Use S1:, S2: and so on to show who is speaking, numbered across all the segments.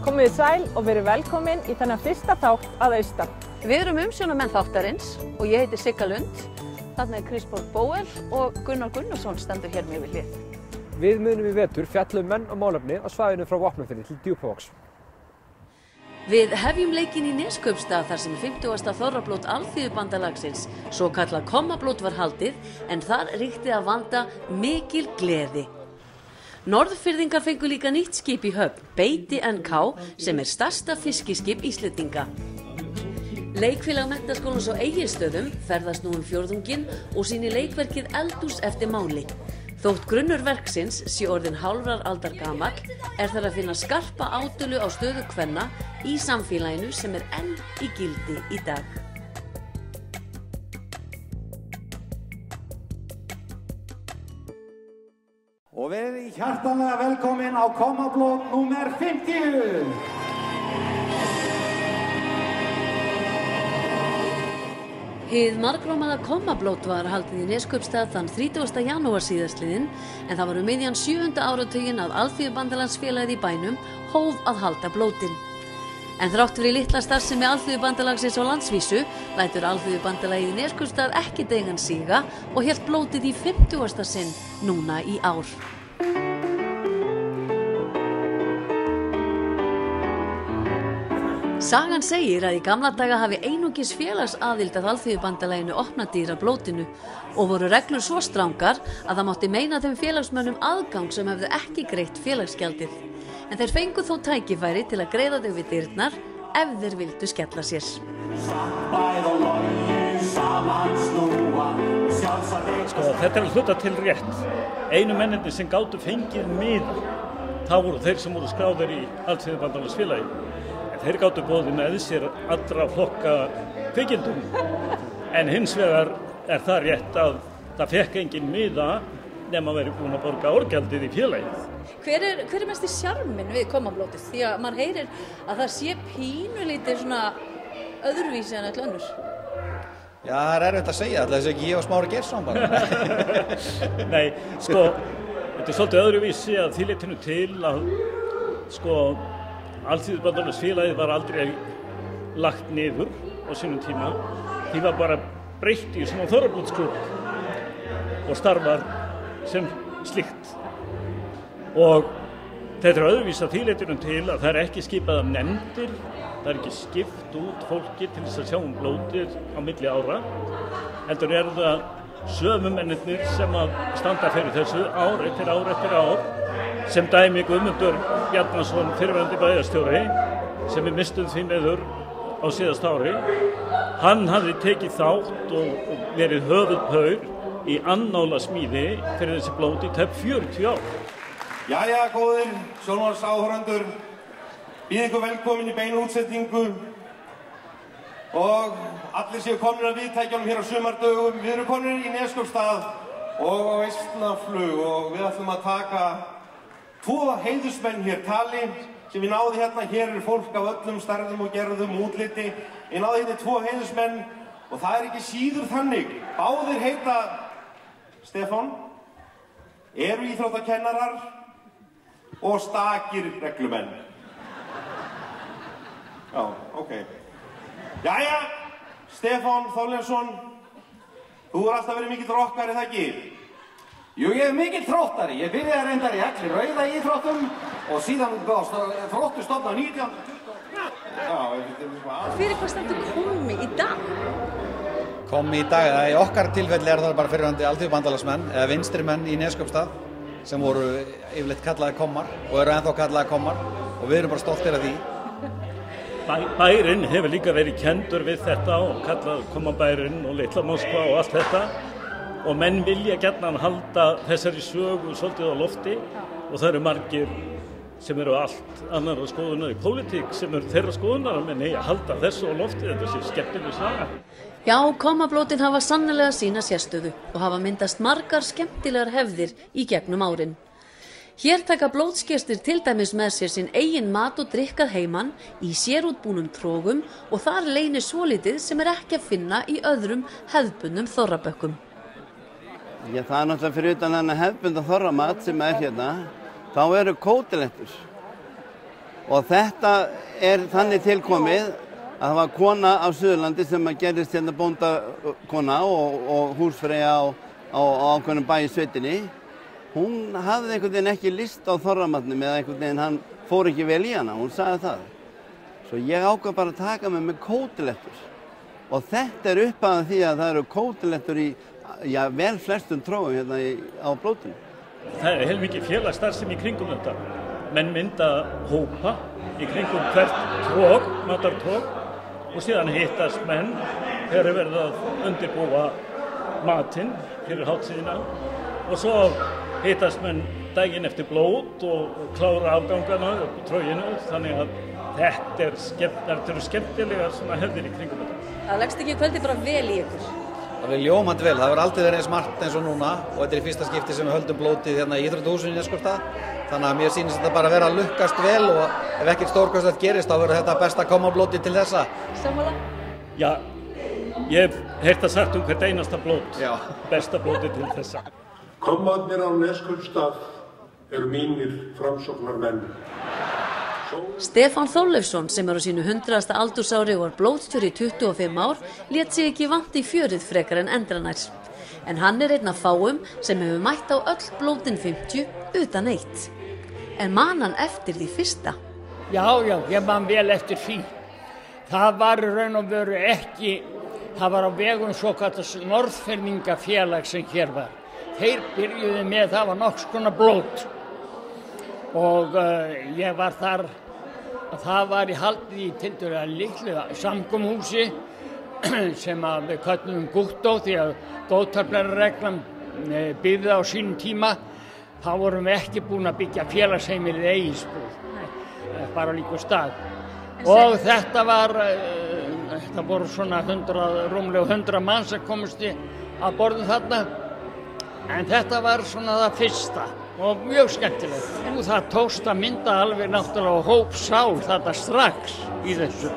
S1: Komið sæl og verið velkomin í þennan fyrsta þátt að austan.
S2: Við erum umsjónarmenn þáttarins og ég heiti Sigga Lund. Þarna Kristborg Bóel og Gunnar Gunnarsson stendur hér með við hlið.
S3: Við munum í vetur fjalla menn og málefni á svæðinu frá Vopnafirði til Djúpavogs.
S2: Við hefjum leikinn í Neskaupstað þar sem 50. þorrablót Alþýðubandalagsins, svo kallað kommablót var haldið, en þar ríkti að vanda mikil gleði. Norðfirðingar fengu líka nýtt skip í höfn, Beiti NK, sem stærsta fiskiskip Íslendinga. Leikfélag Menntaskólans á Egilsstöðum ferðast nú fjórðunginn og sýnir leikverkið Eldhús eftir máli. Þótt grunnur verksins sé orðinn hálfrar aldar gamall, þar að finna skarpa átölu á stöðu kvenna í samfélaginu sem enn í gildi í dag.
S4: Og verið hjartanlega velkomin á kommablót númer 50.
S2: Hið margrómaða kommablót var haldið í Neskaupstað þann 30. janúar síðastliðinn, en það var miðjan 7. áratuginn að Alþýðubandalagsfélagið í bænum hóf að halda blótin. En þrátt fyrir litla starfsemi Alþýðubandalagsins á landsvísu, lætur Alþýðubandalagið í Neskaupstað ekki deigan síga og hélt blótið í 50. sinn núna í ár. Sagan segir að í gamla daga hafi einungis félagsaðild að Alþýðubandalaginu opnað dyr að blótinu og voru reglur svo strangar að það mátti meina þeim félagsmönnum aðgang sem hefðu ekki greitt félagsgjaldið. En þeir fengu þó tækifæri til að greiða þau við dyrnar ef þeir vildu skella sér.
S5: Þetta hluta til rétt. Einu mennirnir sem gátu fengið miða, það voru þeir sem voru skráðir í Alþýðubandalagsfélagi. En þeir gátu boðið með sér allra flokka kvikindum. En hins vegar það rétt að það fekk engin miða nema að vera búin að borga árgjaldið í félagið.
S2: Hver er mesti sjarminn við kommablótið? Því að maður heyrir að það sé pínulítið svona öðruvísi en öll önnur.
S4: Já, það erfitt að segja, alltaf þess að ekki ég og Smári Geirsson bara.
S5: Nei, þetta svolítið öðruvísi að því leytinu til að, Alþýðubandalagsfélagið var aldrei lagt niður á sínum tíma. Því var bara breytt í svona þorrablótsklúbb og starfar sem slíkt. Og þetta öðruvísi að því leytinu til að það ekki skipað af nefndir, það ekki skipt út fólki til þess að sjá blótið á milli ára. Heldur það sömu mennirnir sem að standa fyrir þessu ár eftir ár eftir ár. Sem dæmi Guðmundur Bjarnason, fyrrverandi bæjarstjóri, sem við mistum því miður á síðast ári. Hann hafði tekið þátt og verið höfuðpaur í annála smíði fyrir þessi blót í tæp 40 ár.
S6: Jæja, góðir sjónvarpsáhorfendur, býð ykkur velkomin í beinu útsetningu og allir séu komnir að viðtækjunum hér á sumardögum. Við erum komnir í Neskaupstað og á Eistnaflug og við ætlum að taka 2 heiðursmenn hér tali sem ég náði hérna. Hér eru fólk af öllum stærðum og gerðum útliti. Ég náði hérna 2 heiðursmenn og það ekki síður þannig. Báðir heita Stefán, eru íþróttakennarar og stakir reglumenn. Já, ok. Jæja, Stefán Þorleifsson, þú alltaf verið mikill rockari, það ekki?
S4: Jú, ég mikill þróttari. Ég byrjaði reyndar í Elli Rauða íþróttum og síðan þróttu stofnað 1920.
S2: Fyrir hvað stendur kommi í dag?
S4: Kommi í dag, í okkar tilfelli það bara fyrrverandi Alþýðubandalagsmenn eða vinstrimenn í Neskaupstað sem voru yfirleitt kallaði kommar og eru ennþá kallaði kommar og við erum bara stoltir af því.
S5: Bærinn hefur líka verið kenndur við þetta og kallað kommabærinn og Litla Moskva og allt þetta. Og menn vilja gjarnan halda þessari sögu svolítið á lofti og það eru margir sem eru allt annar skoðunar í pólitík sem eru þeirra skoðunar menn eigi að halda þessu á lofti, þetta sé skemmtileg saga.
S2: Já, kommablótin hafa sannlega sína sérstöðu og hafa myndast margar skemmtilegar hefðir í gegnum árin. Hér taka blótsgestir til dæmis með sér sinn eigin mat og drikkað heiman í sérútbúnum trógum og þar leynir svolítið sem ekki að finna í öðrum hefðbundnum þorrabökkum.
S7: Já, það er náttúrulega fyrir utan þennan hefðbundna þorramat sem hérna, þá eru kótilettur. Og þetta þannig tilkomið að það var kona á Suðurlandi sem gerðist hérna bóndakona og húsfreyja á ákveðnum bæ í sveitinni. Hún hafði einhvern veginn ekki lyst á þorramatnum eða einhvern veginn hann fór ekki vel í hana, hún sagði það. Svo ég ákvað bara að taka mig með kótilettur. Og þetta upphafið því að það eru kótilettur í vel flestum trógum hérna á blótinu.
S5: Það er heilmikið félagsstarfsemi í kringum þetta. Menn mynda hópa í kringum hvert tróg, matartróg og síðan hittast menn þegar verið að undirbúa matinn fyrir hátíðina og svo hittast menn daginn eftir blót og klára afgangana upp í tróginu, þannig að þetta eru skemmtilegar svona hefðir í kringum þetta.
S2: Það leggst ekki kvöldi bara vel í ykkur?
S4: Það er ljómandi vel, það verður aldrei verið eins margt eins og núna og þetta er í fyrsta skipti sem við höldum blótið hérna í Íþróttahúsinu í Neskaupstað. Þannig að mér sýnist þetta bara vera að lukkast vel og ef ekkert stórkostlegt gerist þá verður þetta besta kommablótið til þessa.
S2: Sammála?
S5: Já, ég hef heyrt að sagt hvert einasta blót,
S4: Já.
S5: Besta blótið til þessa.
S8: Kommarnir á Neskaupstað eru mínir framsóknarmenn.
S2: Stefán Þorleifsson sem á sínu 100. aldursári og var blótstjóri í 25 ár lét sig ekki vant í fjörið frekar en endranær. En hann einn af fáum sem hefur mætt á öll blótin 50 utan eitt. En man hann eftir því fyrsta?
S9: Já, ég man vel eftir því. Það var raun og veru ekki, það var á vegum svokallars Norðfirðingafélag sem hér var. Þeir byrjuðu með, það var nokks konar blót. Og ég var þar, það var í haldið í tiltölulega litlu samkomuhúsi sem við köllum Guttó því að góðtarblærareglan byggði á sínum tíma. Þá vorum við ekki búin að byggja félagsheimilið Egilsbúð, bara á líku stað. Og þetta voru svona rúmlega 100 manns sem komust að borðum þarna. En þetta var svona það fyrsta. Og mjög skemmtilegt. Það tókst að mynda alveg náttúrulega hópsál þetta strax í þessu.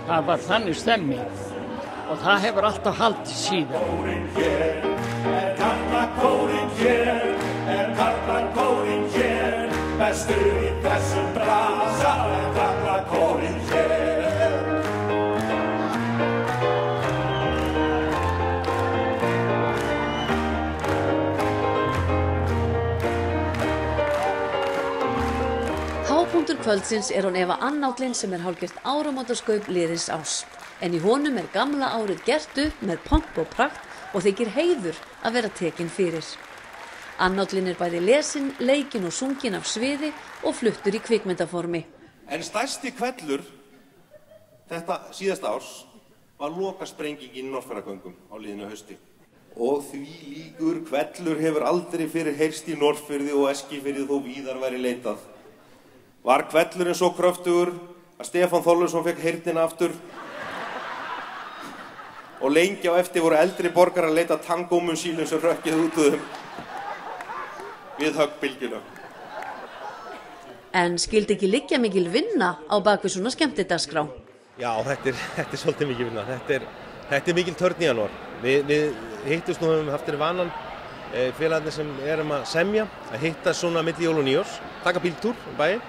S9: Það var þannig stemming og það hefur alltaf haldið síðan. Kórinn hér, karlakórinn hér, karlakórinn hér, bestur í þessum brasa, karlakórinn hér.
S2: Hápunktur kvöldsins hún Eva Annállinn sem hálfgert áramótaskaup liðins árs. En í honum gamla árið gert upp með pomp og prakt og þykir heiður að vera tekin fyrir. Annállinn bæði lesin, leikin og sungin af sviði og fluttur í kvikmyndaformi.
S6: En stærsti hvellur þetta síðasta árs var lokasprengingin í Norðfjarðargöngum á liðinu hausti. Og því líkur hvellur hefur aldrei fyrir heyrst í Norðfirði og Eskifirði þó víðar væri leitað. Var hvellurinn svo kröftugur að Stefán Þorleifsson fekk heyrnina aftur og lengi á eftir voru eldri borgarar að leita tangómum sínum sem rökkið út úr þeim við höggbylgjuna.
S2: En skildi ekki liggja mikil vinna á bakvið svona skemmtidagskrá?
S10: Já, þetta er svolítið mikil vinna. Þetta er mikil törn í janúar. Við hittumst nú höfum haft vanan félagarnir sem að semja að hittast svona milli jól og nýjárs, taka bíltúr bæinn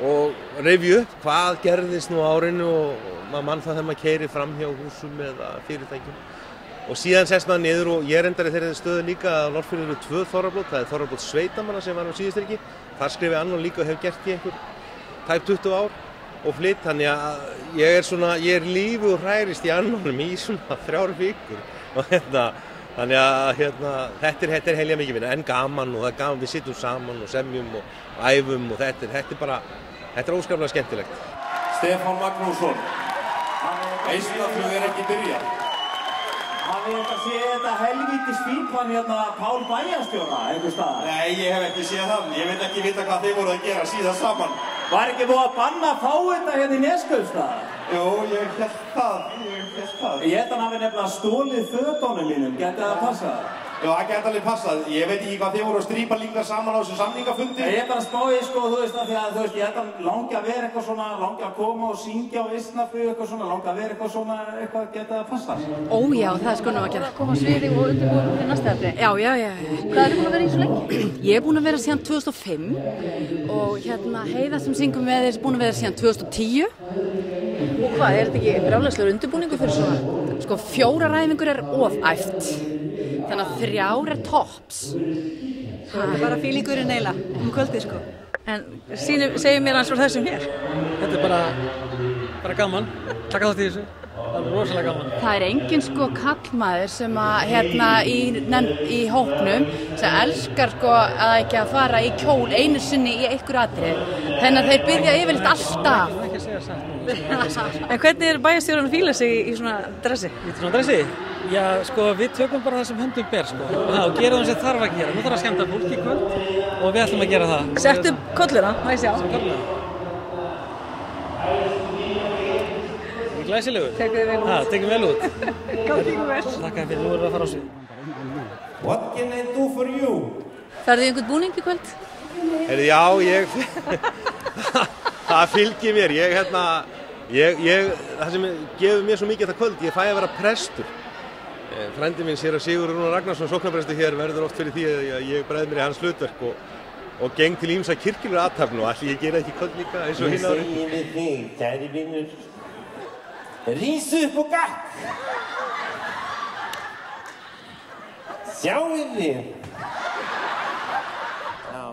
S10: og rifja upp hvað gerðist nú á árinu og maður mann það þegar maður keyrir fram hjá húsum eða fyrirtækjum. Og síðan sest maður niður og ég reyndar í þeirri stöðu líka að Norðfirði eru 2 þorrablót, það er þorrablót sveitamanna sem var á síðustriki. Þar skrifi annan líka og hef gert í einhver tæp 20 ár og flytt, þannig að ég er lífi og hrærist í annanum í svona 3 vikur og þannig að þetta er heilja mikið vinna, en gaman og það er gaman, við sittum saman og semjum og æfum og þetta er óskaplega skemmtilegt.
S6: Stefán Magnússon, Eistaflug ekki byrjað.
S11: Hafið þetta séð þetta helvítis fílplan hérna Pál bæjarstjóra einhvers staðar?
S6: Nei, ég hef ekki séð það. Ég vil ekki vita hvað þeir voru að gera síðan saman.
S11: Var ekki búið að banna að fá þetta hérna í Neskaupstað?
S6: Jú, ég held það.
S11: Ég held hann hafi nefnilega stólið fötunum mínum, geti það að passa?
S6: Já, það geti alveg passað. Ég veit ekki hvað þið voru að strípa líka saman á þessu samningafundi.
S11: Ég bara spáði, sko, þú veist, af því að, þú veist, ég held hann langi að vera eitthvað svona, langi að koma og syngja á Vistnaflu, eitthvað svona, langi að vera eitthvað svona, eitthvað geti það að passa.
S12: Ó já, það er sko nú að gera. Koma á sviði og undirbúið fyrir næsta atriði. Já. Hvað búin að vera í svo lengi? Ég er búin að vera síðan 2005 og Heiða sem syngum með þér er búin að vera síðan 2010. Og hvað, er þetta ekki brjálæðislegur undirbúningur fyrir svona? Sko 4 ræfingur er ofæft. Þannig að 3 er tops.
S13: Þetta er bara fílingurinn eiginlega kvöldið sko. En segjum mér hans frá þessum hér.
S14: Þetta er bara gaman. Taka þátt í þessu. Það er rosalega gaman.
S12: Það er engin sko kallmaður sem að í hópnum sem elskar sko að ekki að fara í kjól einu sinni í einhver atrið. Þannig að þeir byrja yfirleitt alltaf.
S14: Ekki að segja satt.
S13: En hvernig er bæjarstjórinn að fíla sig í svona dressi?
S14: Í svona dressi? Já, sko, við tökum bara það sem höndum ber, sko. Og gerum það sem þarf að gera. Nú þarf að skemmta fólk í kvöld og við ætlum að gera það.
S13: Settu upp kolluna, má ég sjá.
S14: Glæsilegur.
S13: Tekum þið vel út.
S14: Tekum vel út.
S13: Gangi ykkur vel.
S14: Takk fyrir, nú erum við að fara á svið.
S6: What can I do for you?
S13: Færðu einhvern búning í kvöld?
S10: Já, það fylgir mér. Það sem gefur mér svo mikið þetta kvöld, ég fæ að vera prestur. Frændi minn séra Sigurður Rúnar Ragnarsson, sóknarprestur hér, verður oft fyrir því að ég bregð mér í hans hlutverk og geng til ýmsa kirkjulegra athafna og ætli ég gera ekki kvöld líka eins og hinn árið.
S11: Ég segi við þig, kæri vinur, rísu upp og gakk. Sjáið þið.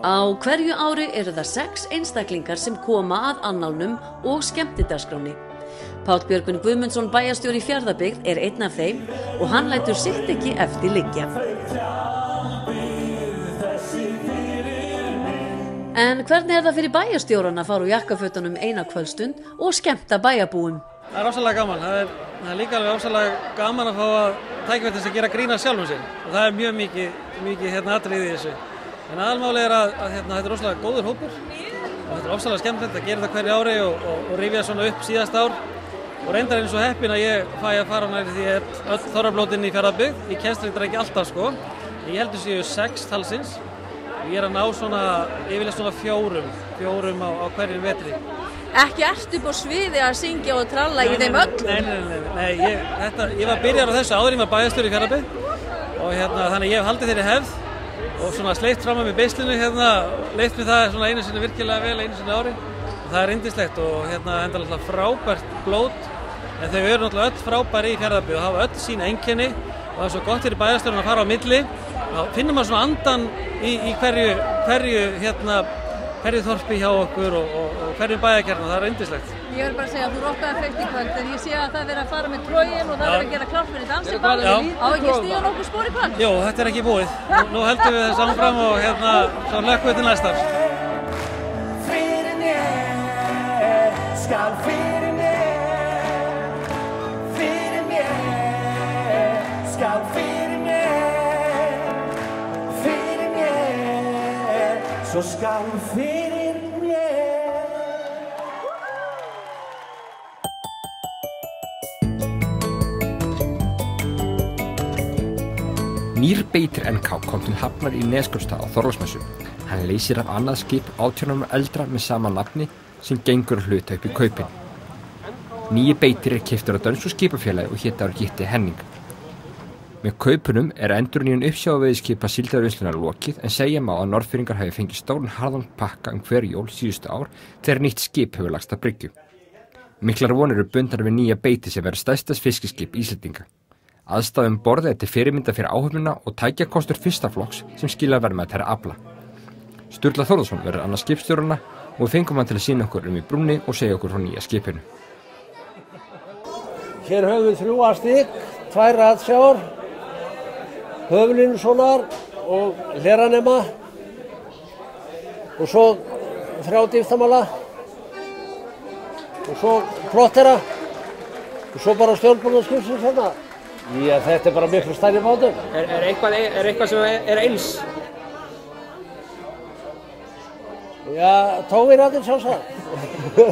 S2: Á hverju ári eru það 6 einstaklingar sem koma að annálnum og skemmtidagskránni. Páll Björgvin Guðmundsson, bæjarstjóri í Fjarðabyggð, er einn af þeim og hann lætur sitt ekki eftir liggja. En hvernig er það fyrir bæjarstjóran að fara úr jakkafötunum eina kvöldstund og skemmta bæjarbúum?
S14: Það er rosalega gaman. Það er líka alveg rosalega gaman að fá að tækifæri til að gera grín að sjálfum sig. Og það er mjög mikið atriði í þessu. En aðalmálið er að þetta er rosalega góður hópur og þetta er ofsalega skemmtilegt að gera þetta hverju ári og rifja svona upp síðasta ár. Og reyndar eins og heppin að ég fæ að fara næri því öll þorrablótin í Fjarðabyggð. Ég kemst reyndar ekki alltaf sko. Ég heldur séu 6 talsins. Ég er að ná yfirleitt svona fjórum á hverjum vetri.
S13: Ekki ert upp á sviði að syngja og tralla í þeim öllum?
S14: Nei, ég var byrjar á þessu áður ég var bæjarstjóri í Fjarðabyggð og þannig ég hef haldið þeirri hefð og svona sleitt fram með beislinu leitt mér það svona einu sinni virkilega vel einu sinni ári og það er yndislegt og endalega frábært blót en þau eru náttúrulega öll frábæri í Fjarðabyggð og hafa öll sín einkenni og það er svo gott fyrir bæjarstjórinn að fara á milli þá finnur maður svona andan í hverju þorpi hjá okkur og hverju bæjarkjarna, það er yndislegt.
S13: Ég vil bara segja að þú rokkaði freitt í kvöld en ég sé að það verið að fara með trógin og það verið að gera klárt fyrir dansiball. Á ekki að stíga nokkuð spór í kvöld?
S14: Jó, þetta er ekki búið. Nú heldum við þess áfram og svo lökkum við til næsta árs.
S11: Fyrir mér, skal fyrir mér, skal fyrir mér, svo skal fyrir mér.
S3: Nýr Beitir NK kom til hafnar í Neskaupstað á Þorláksmessu. Hann leysir af annað skip 18 árum eldra með sama nafni sem gengur að hluta upp í kaupin. Nýi Beitir er keyptur af dönsku skipafélagi og hét Gitti Henning. Með kaupunum er endurnýjun uppsjávarveiðiskipa síldarvinnslunar lokið en segja má að Norðfirðingar hafi fengið stóran harðan pakka hver jól síðustu ár þegar nýtt skip hefur lagst að bryggju. Miklar vonir eru bundnar við nýja Beiti sem verður stærsta fiskiskip Íslendinga. Aðstæðum borðið til fyrirmynda fyrir áhöfnina og tækjakostur fyrsta flokks sem skila verðmætari afla. Sturla Þórðarsson verður annars skipstjórana og við fengum hann til að sýna okkur í brúnni og segja okkur frá nýja skipinu.
S15: Hér höfum við 3 astík, 2 ratsjár, höflinsonar og hleranema og svo 3 dýftamala og svo plottera og svo bara stjórnbúnaskipsins hérna. Já, þetta er bara miklu stærri bátur.
S3: Er eitthvað sem er eins?
S15: Já, tóvirarnir sjálfsagt.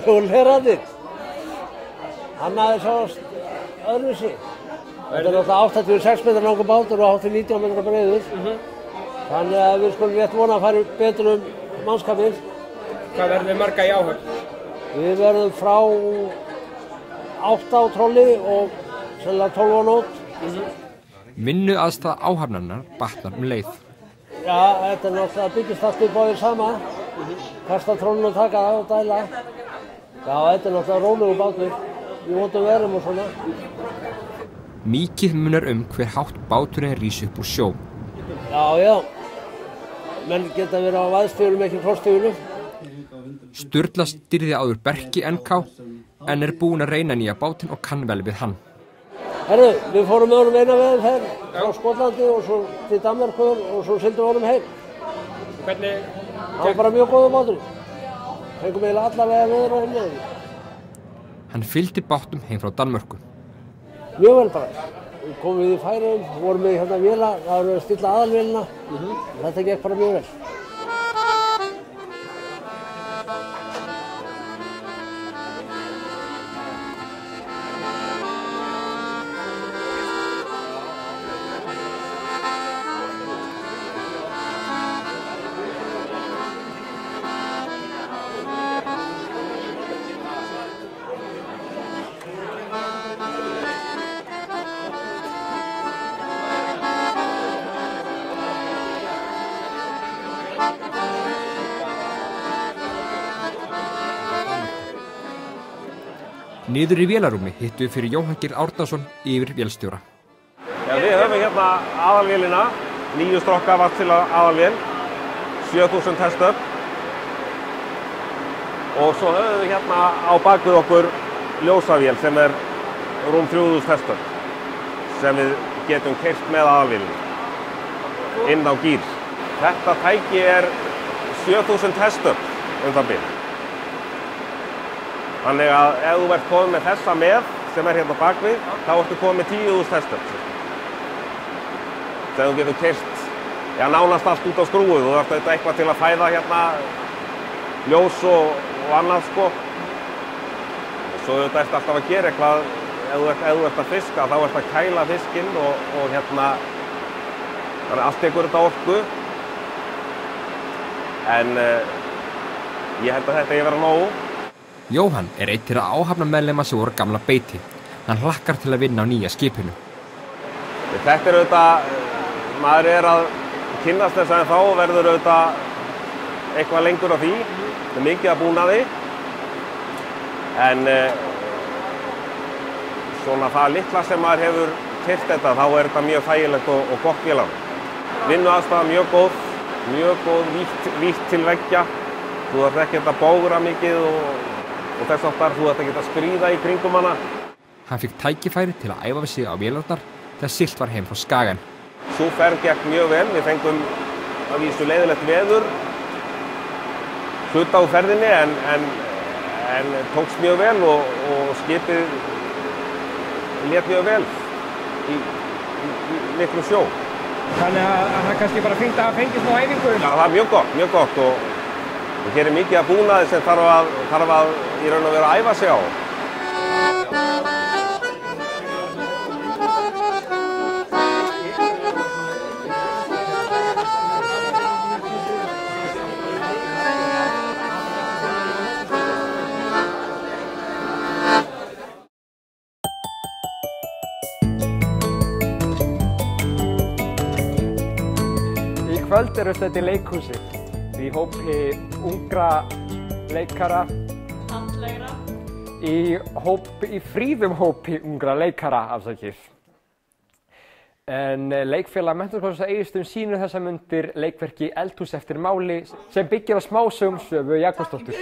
S15: Og lerarnir. Hann aðeins sást öðruvísi. Þetta er náttúrulega 86 metrar langur bátur og 19 metrar breiður. Þannig að við skulum rétt vona að fara betur mannskapið.
S3: Hvað verðum við marga í áhöfn?
S15: Við verðum frá 8 á trolli og sennilega 12 á nótt.
S3: Vinnuaðstaða áhafnarinnar batnar leið.
S15: Já, þetta er náttúrulega byggist allt upp á því sama. Kasta trollinu og taka það og dæla. Já, þetta er náttúrulega rólegur bátur. Við vonum verum og svona.
S3: Mikið munar hver hátt báturinn rís upp úr sjó.
S15: Já. Menn geta verið á vaðstígulum, ekki frostígulum.
S3: Sturla stýrði áður Berki NK en er búinn að reyna nýja bátinn og kann vel við hann.
S15: Herru, við fórum með honum eina veginn frá Skotlandi og svo til Danmerkur og svo sildum við honum heim.
S3: Hvernig?
S15: Það var bara mjög góður bátur. Fengum eiginlega alla veginn við og heim.
S3: Hann fylgdi bátnum heim frá Danmörku.
S15: Mjög vel bara. Við komum við í Færeyjum, vorum við hérna véla, það var að stilla aðalvélina. Þetta gekk bara mjög vel.
S3: Niður í vélarúmi hittum við fyrir Jóhann Geir Árnason yfir vélstjóra.
S6: Já, við höfum hérna aðalvélina, 9 strokka vatt til aðalvél, 7000 hestöfl. Og svo höfum við hérna á bakvið okkur ljósavél sem er rúm 3000 hestöfl sem við getum keyrt með aðalvélina inn á gír. Þetta tæki er 7000 hestöfl það bil. Þannig að ef þú ert komið með þessa með, sem er hérna bakvið, þá ertu komið með 10.000 hestöfl. Þegar þú getur keyrt, nánast allt út á skrúfu, þú þarft auðvitað eitthvað til að fæða hérna ljós og annað sko. Og svo auðvitað ertu alltaf að gera eitthvað, ef þú ert að fiska, þá ertu að kæla fiskinn og hérna, þannig allt tekur þetta orku. En ég held að þetta eigi að vera nógu.
S3: Jóhann er einn þeirra áhafnarmeðlima sem voru gamla beiti. Hann hlakkar til að vinna á nýja skipinu.
S6: Þetta er auðvitað, maður er að kynnast þess að þá verður auðvitað eitthvað lengur á því. Það er mikið að búnaði. En svona það litla sem maður hefur keyrt þetta, þá er þetta mjög þægilegt og gott vélarúm. Vinnuaðstaða mjög góð, vítt til veggja. Þú þarft ekkert að bógra mikið og þess aftar þú ætti að geta skríða í kringum hana.
S3: Hann fikk tækifæri til að æfa við sig á vélarnar þegar siglt var heim frá Skagen.
S6: Sú ferð gekk mjög vel, við fengum að vísu leiðilegt veður hluta á ferðinni en tókst mjög vel og skipið lét mjög vel í miklum sjó.
S3: Þannig að það er kannski bara fínt að fengja smá æfingu?
S6: Já, það er mjög gott og hér er mikið að búnaði sem þarf að í raun og veru að æfa sig á.
S3: Í kvöld eru þetta í leikhúsi. Í hópi ungra leikara, í fríðum hópi ungra leikara, afsakið. En leikfélag Menntaskólans á Egilsstöðum sýnir þessa mundir leikverki Eldhús eftir máli sem byggir á smásögum Svövu Jakobsdóttur.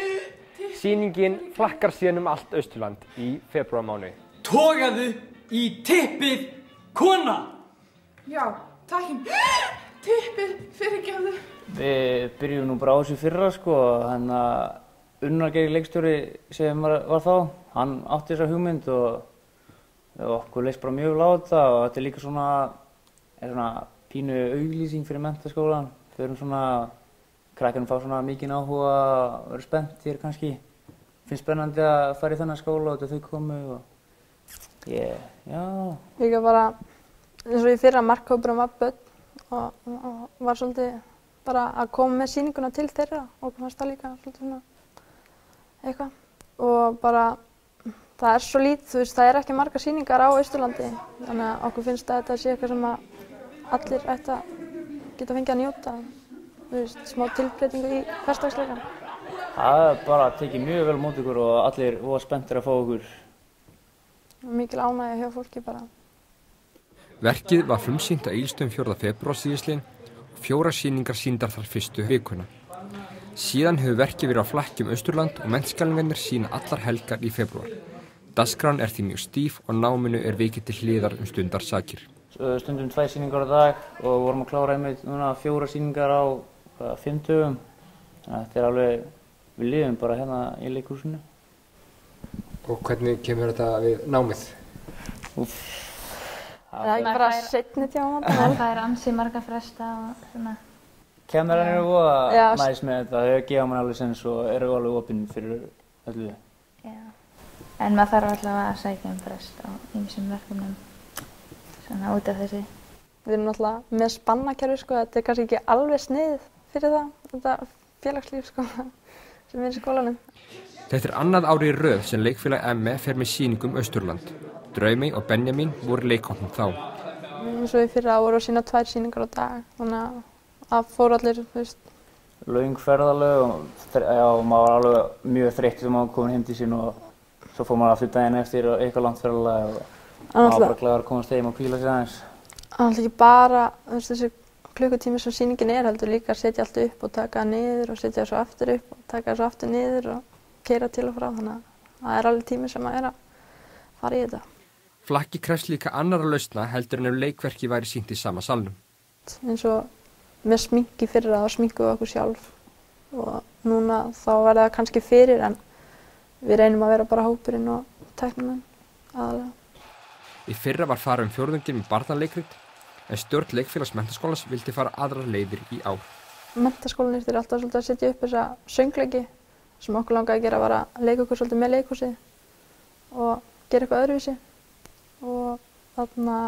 S3: Sýningin flakkar síðan allt Austurland í febrúarmánuði.
S16: Togaðu í tippið, kona!
S17: Já, takk. Tippið, fyrirgefðu.
S18: Við byrjum nú bara á þessu fyrra sko, hann að Unnar Geir leikstjóri sem var þá, hann átti þessa hugmynd og okkur leist bara mjög vel á þetta og þetta er líka svona pínu auglýsing fyrir Menntaskólann. Við erum svona krakkarnir fá svona mikinn áhuga að vera spennt hér kannski. Finnst spennandi að fara í þennan skóla og þau komu og já.
S19: Líka bara eins og í fyrra markhópurinn var börn og var svolítið bara að koma með sýninguna til þeirra og fannst það líka svolítið svona eitthvað og bara það er svo lítið, þú veist, það er ekki margar sýningar á Austurlandi þannig að okkur finnst að þetta sé eitthvað sem að allir ætti að geta fengið að njóta, þú veist, smá tilbreytingu í hversdagsleikann.
S18: Það er bara tekið mjög vel mót ykkur og allir voru spenntir að fá okkur.
S19: Mikil ánægja hjá fólki bara.
S3: Verkið var frumsýnt á Egilsstöðum 4. febrúar síðastliðinn og 4 sýningar sýndar þar fyrstu vikuna. Síðan hefur verkið verið á flakki Austurland og menntskælingarnir sýna allar helgar í febrúar. Dagskráin er því mjög stíf og náminu er vikið til hliðar stundarsakir.
S18: Stundum 2 sýningar á dag og vorum að klára einmitt núna 4 sýningar á 5 dögum. Þetta er alveg, við lifum bara hérna í leikhúsinu.
S3: Og hvernig kemur þetta við námið?
S19: Það er ekki bara seinni tíma.
S20: Það er ansi marga fresta og svona.
S18: Kennarar eru voða næs með þetta, þau gefa mann alveg sens og eru alveg opinn fyrir öllu.
S20: Já. En maður þarf alltaf að sækja frest á ýmsum verkefnum, svona út af þessu.
S19: Við erum náttúrulega með spannakerfi sko, þetta er kannski ekki alveg sniðið fyrir það, þetta félagslíf sko, sem er í skólanum.
S3: Þetta er annað árið í röð sem leikfélag ME fer með sýningum Austurland. Draumey og Benjamin voru leikhópnum þá.
S19: Svo í fyrra voru að sýna 2 sýningar á dag, þannig að það fóru allir, þú veist.
S18: Löng ferðalög og maður var alveg mjög þreyttur þegar maður komin heim til sín og svo fór maður aftur daginn eftir og eitthvað langt ferðalag og maður var bara glaður að komast heim og hvíla sig aðeins.
S19: Það er ekki bara þessi klukkutími sem sýningin er, heldur líka að setja allt upp og taka það niður og setja það svo aftur upp og taka það svo aftur niður og keyra til og frá, þannig að það er alveg tími sem maður er að fara í þetta.
S3: Flakki krefst líka annarra lausna heldur en ef leikverki væri sýnt í sama salnum.
S19: Eins og með sminki fyrra þá sminkuðum við okkur sjálf og núna þá verður það kannski fyrir en við reynum að vera bara hópurinn og tæknimenn aðalega.
S3: Í fyrra var farið fjórðunginn með barnaleikrit en stjórn Leikfélags Menntaskólans vildi fara aðrar leiðir í ár.
S19: Menntaskólanir þurfti alltaf svolítið að setja upp þessa söngleiki sem okkur langaði að gera var að leika okkur svolítið með leikhúsið og gera eitthvað öðruvísi og þarna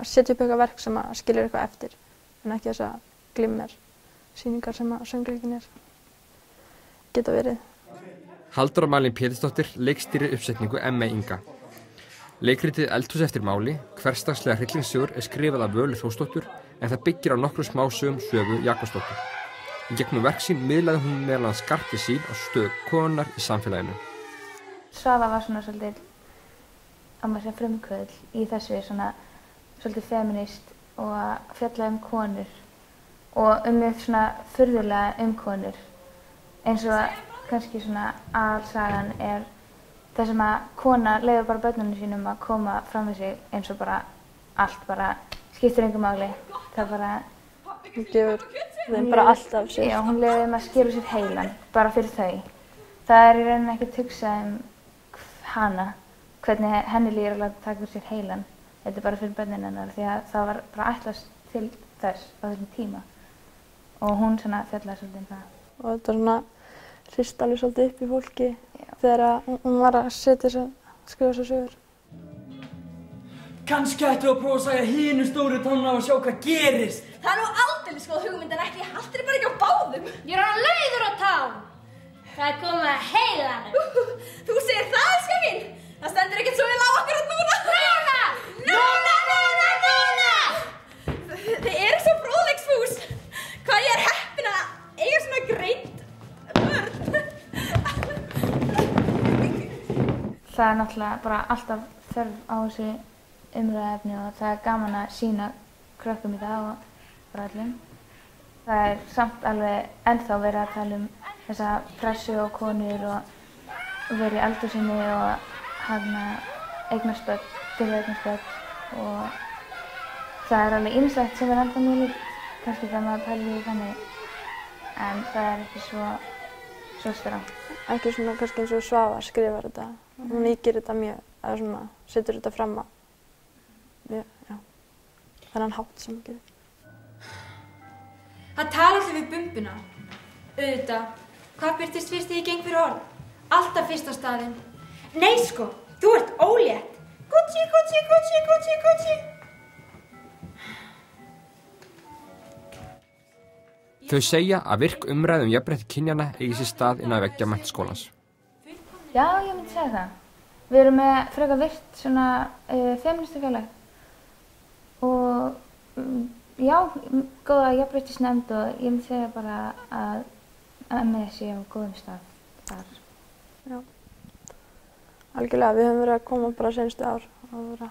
S19: setja upp eitthvað verk sem skilur eitthvað eftir en ekki þessa glimmer sýningar sem söngleikin geta verið.
S3: Halldóra Malín Pétursdóttir leikstýrir uppsetningu ME Inga. Leikritið Eldhús eftir máli, hversdagslega hryllingssögur er skrifað af Völu Þórsdóttur en það byggir á nokkrum smásögum Sögu Jakobsdóttur. Í gegnum verk sín miðlaði hún meðal annars skarpri sín á stöðu konunnar í samfélaginu.
S20: Svava var svona svolítið að maður sé frumkvöðl í þessu svona svolítið feminist og að fjalla konur og mig svona furðulega konur eins og kannski svona aðalsagan er það sem að kona leyfir bara börnunum sínum að koma fram við sig eins og bara allt bara skiptir engu máli. Það bara
S19: hún gefur þeim bara allt af sér.
S20: Já, hún leyfir þeim að skera sér heilan bara fyrir þau. Það er í rauninni ekkert hugsað hana, hvernig henni líður að láta taka fyrir sér heilan. Þetta er bara fyrir börnin hennar því að það var bara ætlast til þess á þessum tíma og hún svona fjallaði svolítið það.
S19: Og þetta svona hrist alveg svolítið upp í fólki þegar hún var að skrifa þessar sögur.
S16: Kannski ættu að prófa að sæja hinu stóru tánna og sjá hvað gerist.
S21: Það er nú aldeilis góð hugmynd en ekki haltir bara ekki á báðum. Ég er hann leiður á tán. Það er komið að heilanum. Þú segir það, elska mín. Það stendur ekkert svo vel á okkur að núna. Núna! Þið eru svo fróðleiksfús. Hvað ég er heppin að eiga svona greind börn.
S20: Það er náttúrulega bara alltaf þörf á þessu umræðuefni og það er gaman að sýna krökkum í það og bara öllum. Það er samt alveg ennþá verið að tala um þessa pressu á konur og verið í eldhúsinu og eignast börn, byrja eignast börn og það er alveg ýmislegt sem er ennþá mjög líkt, kannski þegar maður pælir í þannig, en það er ekki svo strangt.
S19: Ekki svona kannski eins og Svava skrifar þetta, hún ýkir þetta mjög, eða svona setur þetta fram á þennan hátt sem hún gerir.
S21: Það tala allir við bumbuna. Auðvitað. Hvað birtist fyrst þegar ég geng fyrir horn? Alltaf fyrst á staðinn. Nei sko, þú ert ólétt. Gucci, Gucci, Gucci, Gucci, Gucci.
S3: Þau segja að virk umræð jafnrétti kynjanna eigi sér stað innan veggja menntaskólans.
S20: Já, ég myndi segja það. Við erum með frekar virt svona feministafélag og já, góða jafnréttisnefnd og ég myndi segja bara að með sé á góðum stað þar.
S19: Já, algjörlega. Við höfum verið að koma bara seinustu ár og vera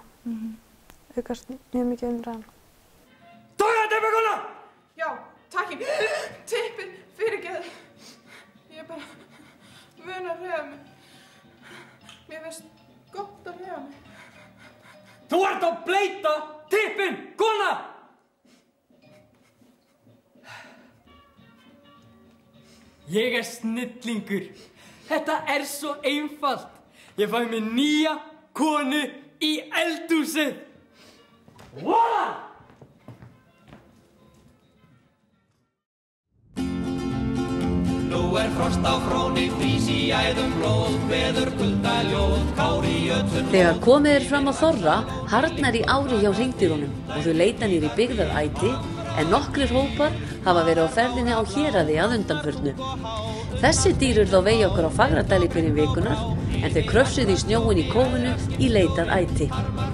S19: aukast mjög mikið umræðan.
S16: Tóka tippið, kona!
S17: Já, takk. Tippið, fyrirgeðu. Ég er bara vön að hreyfa mig. Mér finnst gott að hreyfa mig.
S16: Þú ert að bleita tippin, kona! Ég er snillingur. Þetta er svo einfalt. Ég fæ mér nýja konu í eldhúsið. Voila!
S1: Nú frost á fróni, frís í æðum blóð, veður kulda ljóð, kár í jötunum.
S2: Þegar komið fram á þorra, harðnar í ári hjá hreindýrunum og þau leita niður í byggðaræti, en nokkrir hópar hafa verið á ferðinni á Héraði að undanförnu. Þessi dýr urðu á vegi okkur á Fagradal í byrjun vikunar, en þau kröfsuðu í snjóinn í kófinu í leitað æti.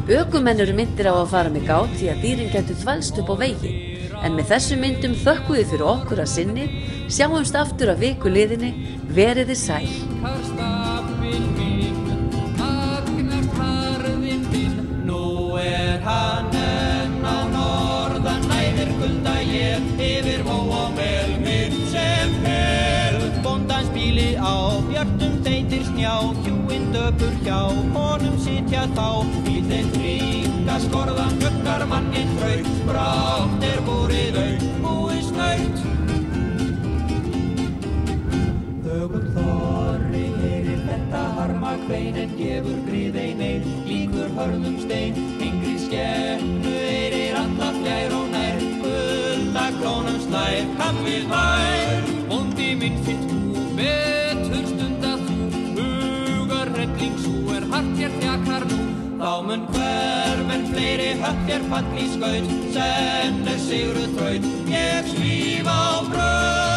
S2: Ökumenn eru myndir á að fara með gát því að dýrin gætu þvælst upp á vegi, en með þessum myndum þökkum við fyrir okkur að sinni, sjáumst aftur að viku liðinni, veriði sæl.
S1: Nú hann enn á norðan, næðir kulda ég, yfir mó og mel, myrk sem hel. Bóndans bíli á, björtum þeytir snjá, hjúinn döpur hjá, honum sitja þá, bílinn ríka skorðan, göggar manninn traut, brátt búrið au, búið snaut. Þögull þorri heyrir þetta harma hvein, en gefur grið ein einn, líkur hörðum stein, yngri skepnu heyrir alla fjær og nær, gulda klónum slær, kaffið vær. Bóndi minn þitt þú, betur stunda þú, hugar hrelling svo hart hér þjakar nú. Þá mun hverfen fleiri högg hér fall í skaut, senn sigruð þraut, ég svíf á braut.